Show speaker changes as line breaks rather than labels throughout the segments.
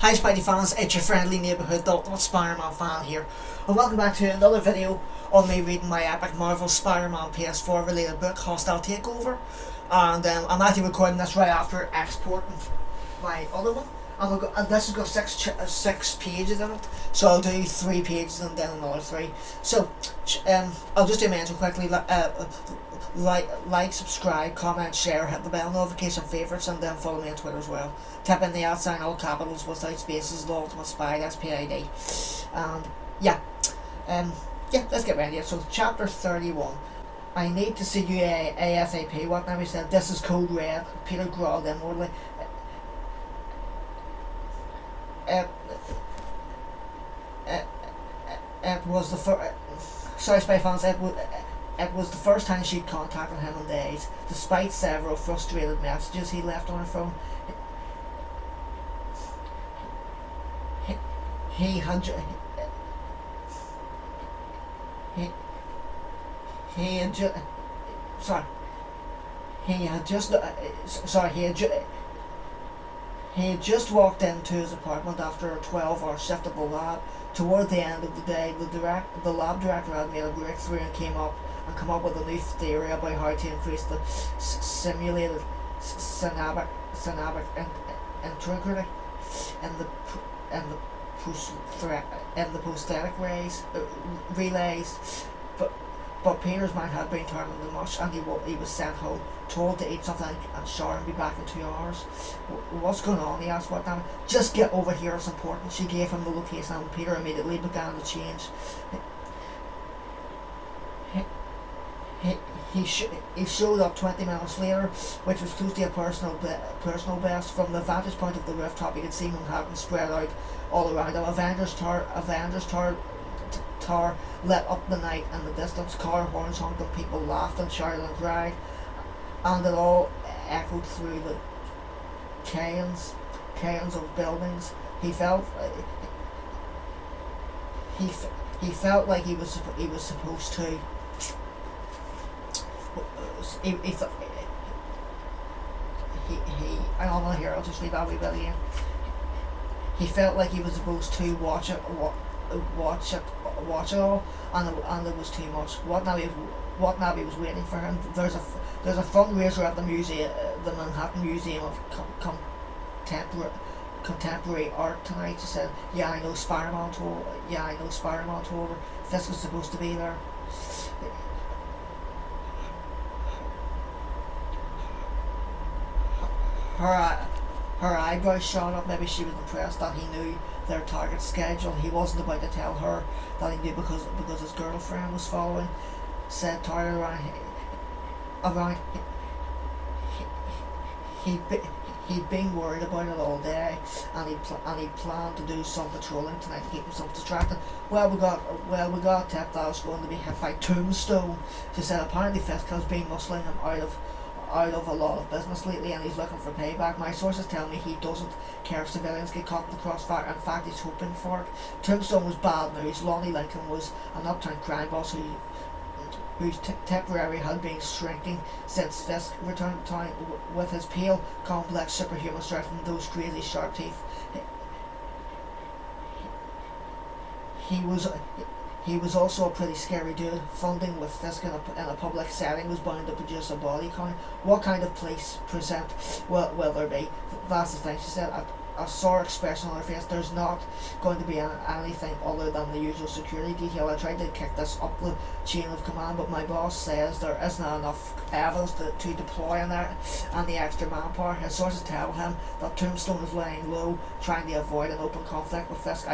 Hi Spidey fans, it's your friendly neighbourhood Ultimate Spider-Man fan here, and welcome back to another video on me reading my epic Marvel Spider-Man PS4 related book, Hostile Takeover. And I'm actually recording this right after exporting my other one, and this has got six pages in it, so I'll do 3 pages and then another 3. So I'll just do my intro quickly. Like, subscribe, comment, share, hit the bell notification, favourites, and then follow me on Twitter as well. Type in the @ all capitals without spaces, the Ultimate Spy, that's PID. And yeah, let's get ready. So chapter 31. I need to see you ASAP. What now? He said, this is Code Red. Peter growled inwardly. It was the first. Sorry, Spy fans. It was the first time she'd contacted him in days, despite several frustrated messages he left on her phone. He had just walked into his apartment after a 12-hour shift at the lab. Toward the end of the day, the lab director had made a breakthrough and come up with a new theory about how to increase the simulated synaptic integrity in the prosthetic relays. But Peter's mind had been turning too much, and he was sent home, told to eat something and shower and be back in 2 hours. What's going on? He asked. What now? Just get over here, it's important. She gave him the location, and Peter immediately began to change. He showed up 20 minutes later, which was close to a personal best. From the vantage point of the rooftop, you could see Manhattan spread out all around him. Avengers Tower lit up the night in the distance. Car horns honked and people laughed and shouted and cried, and it all echoed through the chaos of buildings. He felt like he was supposed to. I don't want to hear. I'll just read that wee bit again. He felt like he was supposed to watch it all, and it was too much. What now? He was waiting for him. There's a fundraiser at the museum, the Manhattan Museum of Contemporary Art tonight. She said, "Yeah, I know Spider-Man told her this was supposed to be there." Her eyebrows shot up. Maybe she was impressed that he knew their target schedule. He wasn't about to tell her that he knew because his girlfriend was following. Said Tyler around. He'd been worried about it all day, and he planned to do some patrolling tonight to keep himself distracted. Well, we got a tip that I was going to be hit by Tombstone. She said apparently Fisk has been muscling him out of a lot of business lately, and he's looking for payback. My sources tell me he doesn't care if civilians get caught in the crossfire. In fact, he's hoping for it. Tombstone was bad news. Lonnie Lincoln was an uptown crime boss whose temporary had been shrinking since Fisk returned to town with his pale, complex, superhuman strength and those crazy sharp teeth. He was also a pretty scary dude. Funding with Fisk in a public setting was bound to produce a body count. What kind of police present will there be? That's the thing, she said. A sore expression on her face. There's not going to be anything other than the usual security detail. I tried to kick this up the chain of command, but my boss says there isn't enough evidence to deploy in there and the extra manpower. His sources tell him that Tombstone is laying low, trying to avoid an open conflict with Fisk.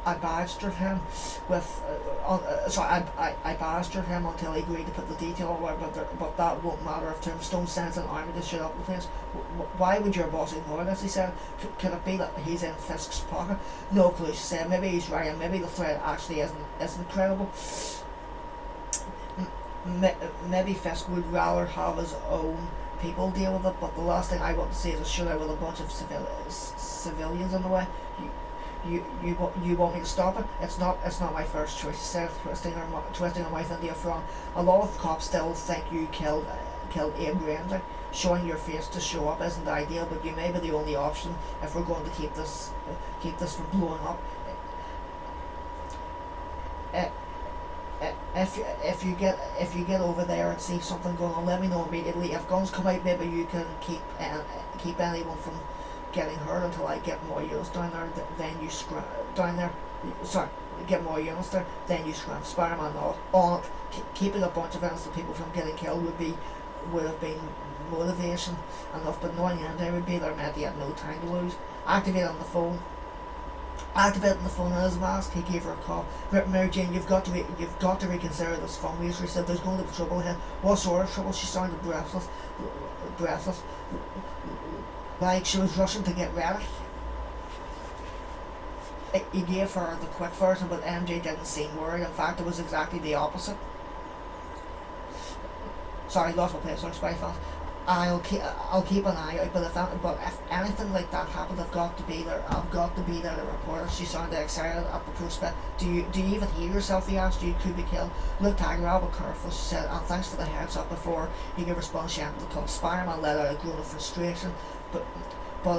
I badgered him I badgered him until he agreed to put the detail away, but that won't matter if Tombstone sends an army to shoot up the place. Why would your boss ignore this? He said. Could it be that he's in Fisk's pocket? No clue, she said. Maybe he's right, and maybe the threat actually isn't credible. Maybe Fisk would rather have his own people deal with it, but the last thing I want to see is a shootout with a bunch of civilians in the way. You want me to stop it? It's not my first choice, she said, twisting her mouth into a frown. A lot of cops still think you killed Abe Ramsey. showing your face to show up isn't ideal, but you may be the only option if we're going to keep this from blowing up. Uh, if you get over there and see something going on, let me know immediately. If guns come out, maybe you can keep anyone from getting hurt until I get more units down there. Then you scram down there. Sorry, get more units there. Then you scram. Spider-Man on it. Keeping a bunch of innocent people from getting killed would have been motivation enough, but knowing MJ would be there meant he had no time to lose. Activating the phone in his mask, he gave her a call. Mary Jane, you've got to reconsider this fundraiser. He said there's going to be trouble ahead. What sort of trouble? She sounded breathless, like she was rushing to get ready. He gave her the quick version, but MJ didn't seem worried. In fact, it was exactly the opposite. Sorry, lost my place. Sorry, Spidey-Fan. I'll keep an eye out, but if anything like that happened, I've got to be there. I've got to be there to report it. She sounded excited at the prospect. Do you even hear yourself? He asked. You could be killed. Look, Tiger, I'll be careful, she said, and thanks for the heads up before he could respond. She ended the call. Spider-Man let out a groan of frustration, but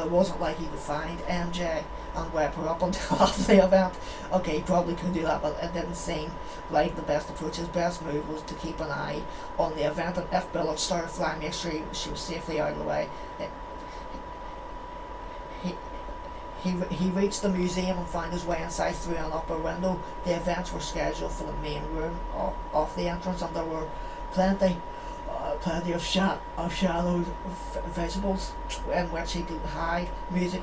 it wasn't like he could find MJ and whip her up until after the event. Okay, he probably could do that, but it didn't seem like the best approach. His best move was to keep an eye on the event, and if bullets started flying, make sure she was safely out of the way. He reached the museum and found his way inside through an upper window. The events were scheduled for the main room off the entrance, and there were plenty of shadows visibles in which he could hide. Music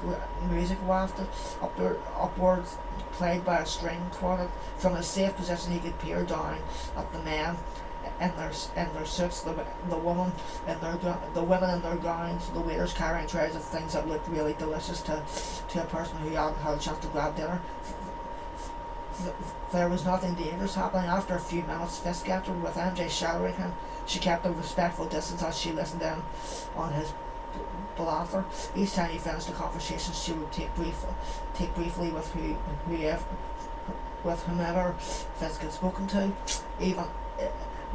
wafted upwards, played by a string quartet. From his safe position he could peer down at the men in their suits, the women in their gowns, the waiters carrying trays of things that looked really delicious to a person who hadn't had a chance to grab dinner. There was nothing dangerous happening. After a few minutes, Fisk entered with MJ shadowing him. She kept a respectful distance as she listened in on his blather. Each time he finished a conversation, she would take briefly with whomever Fisk had spoken to. Even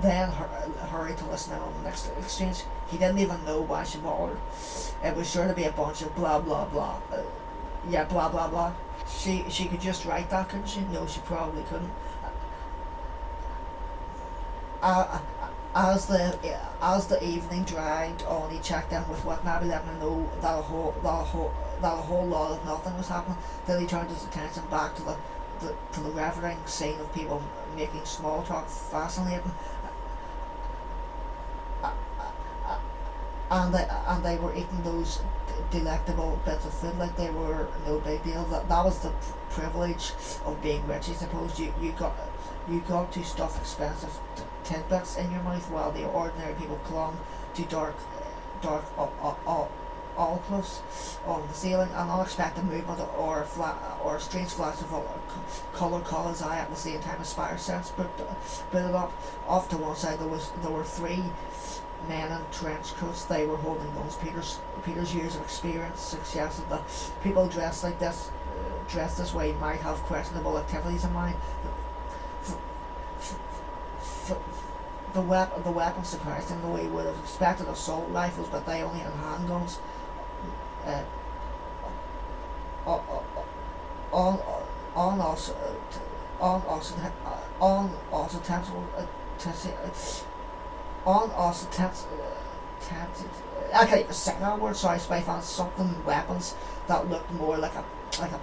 then, hurried to listen in on the next exchange. He didn't even know why she bothered. It was sure to be a bunch of blah blah blah. Blah blah blah. She could just write that, couldn't she? No, she probably couldn't. As the evening dragged on, he checked in with what maybe let me know that a whole lot of nothing was happening. Then he turned his attention back to the reveling scene of people making small talk fascinating. And they were eating those delectable bits of food like they were no big deal. That was the privilege of being rich, I suppose. You got to stuff expensive tidbits in your mouth, while the ordinary people clung to dark alcoves on the ceiling. An unexpected movement or a strange flash of colour caught his eye at the same time as Spider's sense built up. Off to one side there were three men in trench coats. They were holding guns. Peter's years of experience suggested that people dressed this way might have questionable activities in mind. The weapon surprised him, though he would have expected assault rifles, but they only had handguns. I can't even say that word. Sorry, Spidey-Fan. Something weapons that looked more like a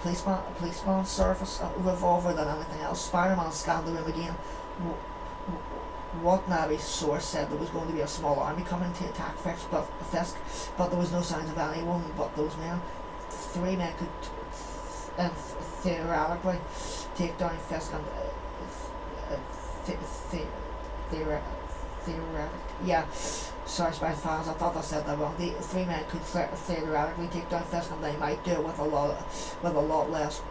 policeman's service revolver than anything else. Spider-Man scanned the room again. What maybe source said there was going to be a small army coming to attack Fisk, but there was no signs of anyone but those men. Three men could theoretically take down Fisk and sorry, Spidey-Fans, I thought I said that wrong. The three men could theoretically take down Fisk, and they might do it with a lot less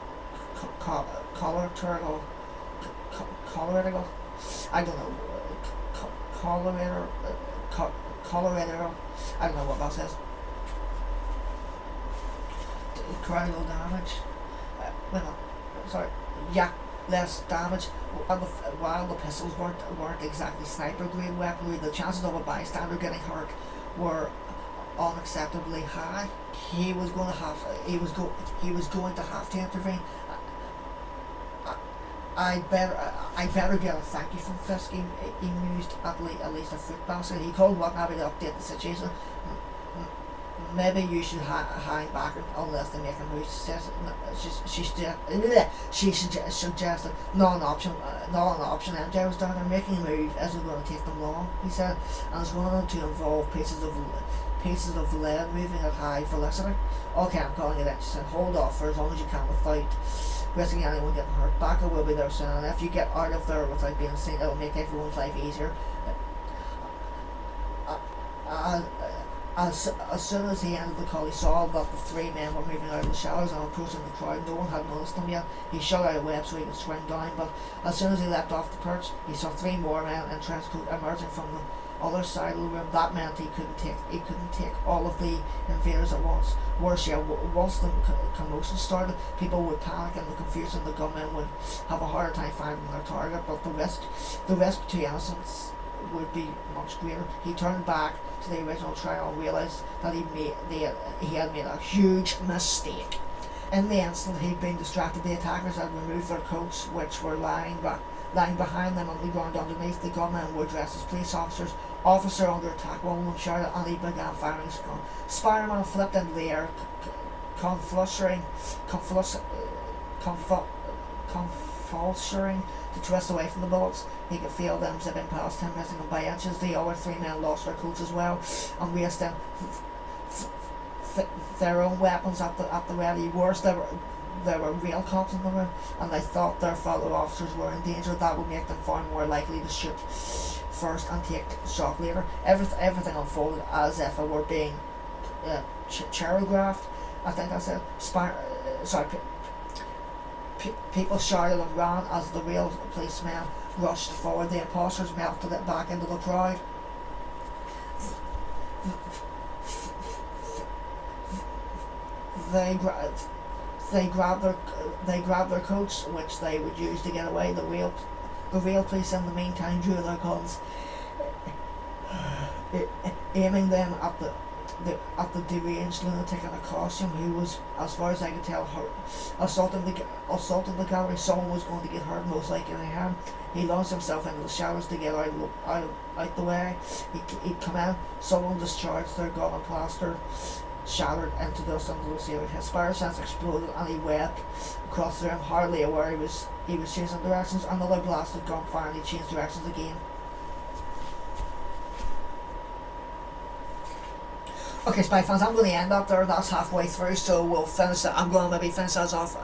collateral. I don't know. Colorado, I don't know what that says. Critical damage. Less damage. While the pistols weren't exactly sniper grade weaponry, the chances of a bystander getting hurt were unacceptably high. He was going to have he was going to have to intervene. I better get a thank you from Fisk. He used at least a fruit basket. He called Watanabe to update the situation. Maybe you should hang back unless they make a move. She suggested not an option. MJ was down there. Making a move isn't going to take them long, he said, and it's going to involve pieces of lead moving at high velocity. Okay, I'm calling it in. She said, hold off for as long as you can without risking anyone getting hurt. Backer will be there soon, and if you get out of there without being seen, it'll make everyone's life easier. As soon as he ended the call, he saw that the three men were moving out of the shadows and approaching the crowd. No one had noticed them yet. He shot out a web so he could swing down, but as soon as he leapt off the perch, he saw three more men in trench coat emerging from the other side of the room. That meant he couldn't take all of the invaders at once. Worse yet, once the commotion started, people would panic, and the confusion, the gunmen would have a harder time finding their target. But the risk to innocents would be much greater. He turned back to the original trial and realised that he had made a huge mistake. In the instant he'd been distracted, the attackers had removed their coats, which were lying behind them on the ground underneath. The gunmen were dressed as police officers. Officer under attack, one of them shouted, and he began firing his gun. Spider-Man flipped into the air, convulsing to twist away from the bullets. He could feel them zipping past him, missing him by inches. The other three men lost their coats as well and raced in, their own weapons at the ready. Worse, there were real cops in the room, and they thought their fellow officers were in danger. That would make them far more likely to shoot first and take shock later. Everything unfolded as if it were being choreographed. I think I said people shouted and ran as the real policemen rushed forward. The imposters melted it back into the crowd. They grabbed their coats, which they would use to get away. The real police in the meantime drew their guns, aiming them at the deranged lunatic in a costume who was, as far as I could tell, assaulting the gallery. Someone was going to get hurt, most likely him. He launched himself into the shadows to get out the way. He'd come in. Someone discharged their gun and plaster shattered into dust under the ceiling. His spider sense exploded and he webbed across the room, hardly aware he was changing directions. Another blast of gunfire and he changed directions again. Okay, Spy fans, I'm going to end that there. That's halfway through, so we'll finish it. I'm going to finish this off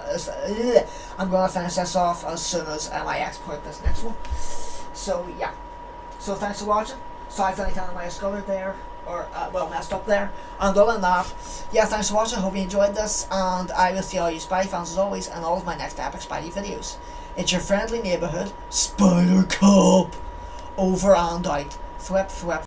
as soon as I export this next one. So yeah. So thanks for watching. Sorry for any kind of my discovered there, or messed up there. And other than that, yeah, thanks for watching. Hope you enjoyed this, and I will see all you Spidey fans as always in all of my next epic Spidey videos. It's your friendly neighbourhood Spider Cop, over and out. Thwip thwip.